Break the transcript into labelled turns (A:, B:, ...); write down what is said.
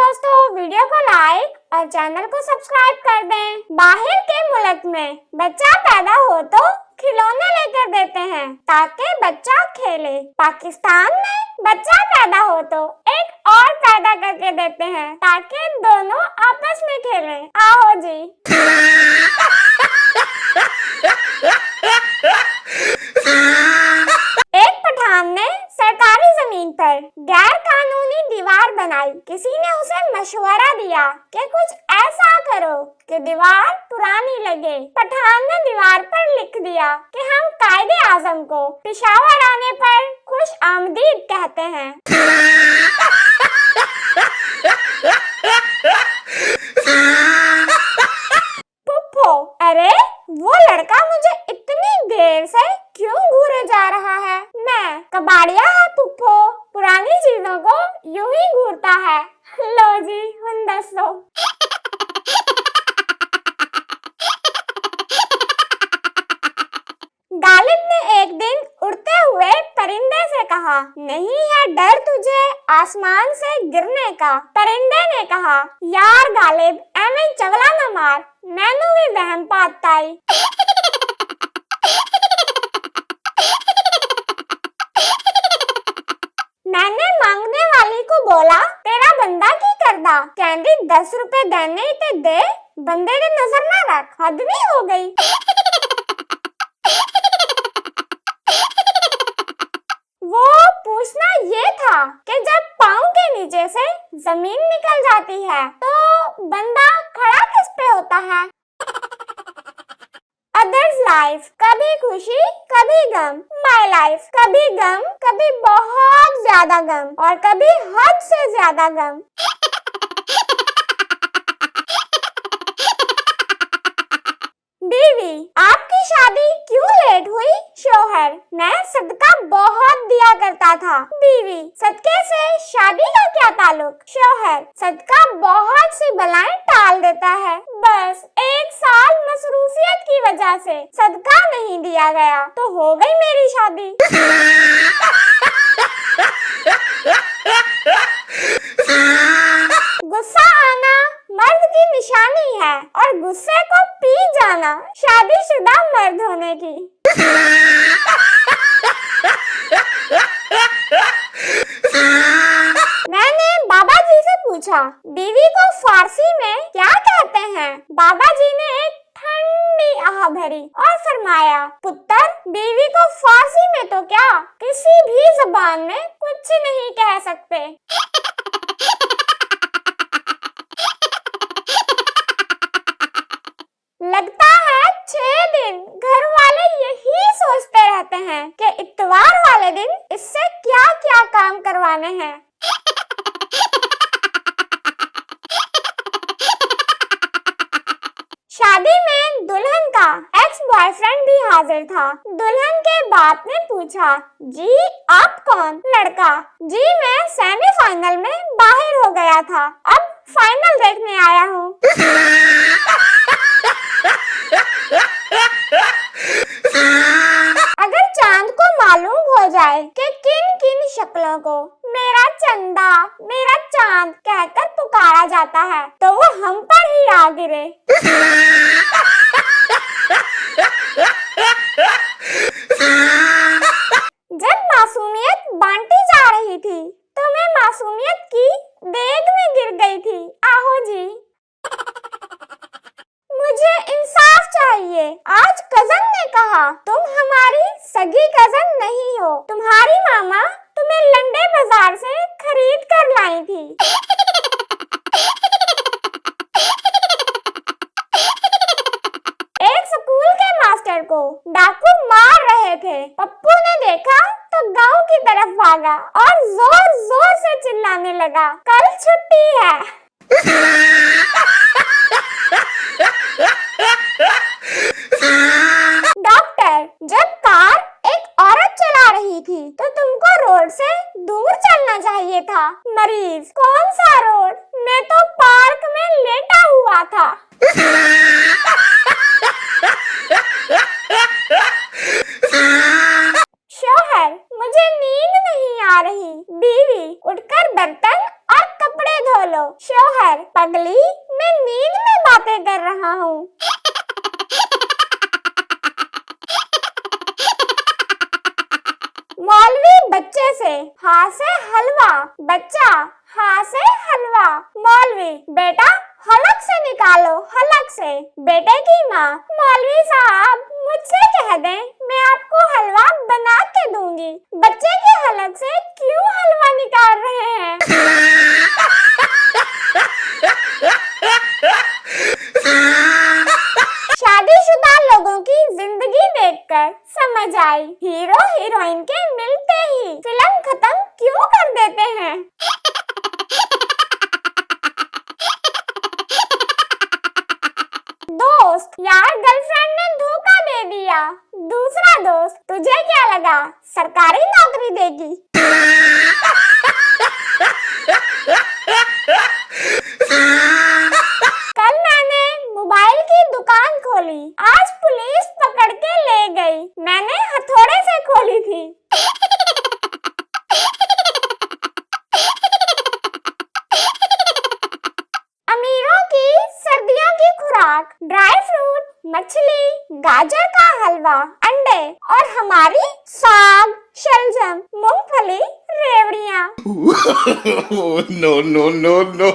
A: दोस्तों, वीडियो को लाइक और चैनल को सब्सक्राइब कर दें। बाहर के मुल्क में बच्चा पैदा हो तो खिलौने लेकर देते हैं ताकि बच्चा खेले। पाकिस्तान में बच्चा पैदा हो तो एक और पैदा करके देते हैं ताकि दोनों आपस में खेलें। आओ जी। एक पठान ने सरकारी जमीन पर गैर कानूनी दीवार बनाई। किसी ने उसे मशवरा दिया कि कुछ ऐसा करो कि दीवार पुरानी लगे। पठान ने दीवार पर लिख दिया कि हम कायदे आजम को पेशावर आने पर खुश आमदीद कहते हैं। पुप्पो, अरे वो लड़का मुझे इतनी देर से क्यों घूरे जा रहा है? मैं कबाड़िया है पुप्पो, पुरानी चीजों को यूं ही घूरता है। लो जी, हुन दसो। गालिब ने एक दिन उड़ते हुए परिंदे से कहा, नहीं है डर तुझे आसमान से गिरने का? परिंदे ने कहा, यार गालिब, एवें चगला न मार, मैनू भी वहम पाता ही। मैंने मांगने वाली को बोला, तेरा बंदा की करदा? कहंदी 10 रुपए देने ही ते दे, बंदे ने नजर ना रख, हद भी हो गई। वो पूछना ये था कि जब पाँव के नीचे से जमीन निकल जाती है तो बंदा खड़ा किस पे होता है? अदर्स लाइफ, कभी खुशी कभी गम। माय लाइफ, कभी गम, कभी बहुत ज्यादा गम और कभी हद से ज्यादा गम। बीवी, आपकी शादी क्यों लेट हुई? शौहर, मैं सदका बहुत दिया करता था। बीवी, सदके से शादी का क्या ताल्लुक? शौहर, सदका बहुत सी बलाएं टाल देता है। बस 1 साल मसरूफियत की वजह से सदका नहीं दिया गया तो हो गई मेरी शादी। गुस्सा आना मर्द की निशानी है और गुस्से को पी जाना शादीशुदा मर्द होने की। मैंने बाबा जी से पूछा, बीवी को फारसी में क्या कहते हैं? बाबा जी ने एक ठंडी आह भरी और फरमाया, पुत्र, बीवी को फारसी में तो क्या, किसी भी जबान में कुछ नहीं कह सकते। लगता है 6 दिन घर वाले यही सोचते रहते हैं कि इत्वार वाले दिन इससे क्या क्या काम करवाने हैं। शादी में दुल्हन का एक्स बॉयफ्रेंड भी हाजिर था। दुल्हन के बाप ने पूछा, जी आप कौन? लड़का, जी मैं सेमीफाइनल में बाहर हो गया था, अब फाइनल देखने आया हूँ। अगर चांद को मालूम हो जाए कि किन किन शक्लों को मेरा चंदा, मेरा चांद कहकर पुकारा जाता है तो वो हम पर ही आ गिरे। जब मासूमियत बांटी जा रही थी तो मैं मासूमियत की देग में गिर गई थी। आहो जी। मुझे इंसाफ चाहिए। आज कजन ने कहा, तुम हमारी सगी कजन नहीं हो, तुम्हारी मामा तुम्हें लंडे बाजार से खरीद कर लाई थी। एक स्कूल के मास्टर को डाकू मार रहे थे। पप्पू ने देखा तो गांव की तरफ भागा और जोर जोर से चिल्लाने लगा, कल छुट्टी है। डॉक्टर, जब कार एक औरत चला रही थी तो तुमको रोड से दूर चलना चाहिए था। मरीज, कौन सा रोड? मैं तो पार्क में लेटा हुआ था। शौहर, मुझे नींद नहीं आ रही। बीवी, उठकर बर्तन और कपड़े धो लो। शौहर, पगली, मैं नींद में बातें कर रहा हूँ। मौलवी बच्चे से, हाँ से हलवा, बच्चा, हाँ से हलवा, मौलवी, बेटा हलक से निकालो, हलक से, बेटे की माँ, मौलवी साहब मुझसे कह दें, मैं आपको हलवा बना के दूंगी। बच्चे के हलक से क्यों हलवा निकाल रहे हैं? शादीशुदा लोगों की जिंदगी देखकर समझ आई, हीरो हीरोइन के मिलते ही फिल्म खत्म क्यों कर देते हैं। दोस्त, यार गर्लफ्रेंड ने धोखा दे दिया। दूसरा दोस्त, तुझे क्या लगा सरकारी नौकरी देगी? कल मैंने मोबाइल की दुकान खोली, आज पुलिस पकड़ के ले गई, मैंने हथौड़े से खोली थी। अमीरों की सर्दियों की खुराक, ड्राई फ्रूट, मछली, गाजर का हलवा, अंडे, और हमारी साग, शलजम, मूंगफली, रेवड़ियाँ।
B: No, no, no, no.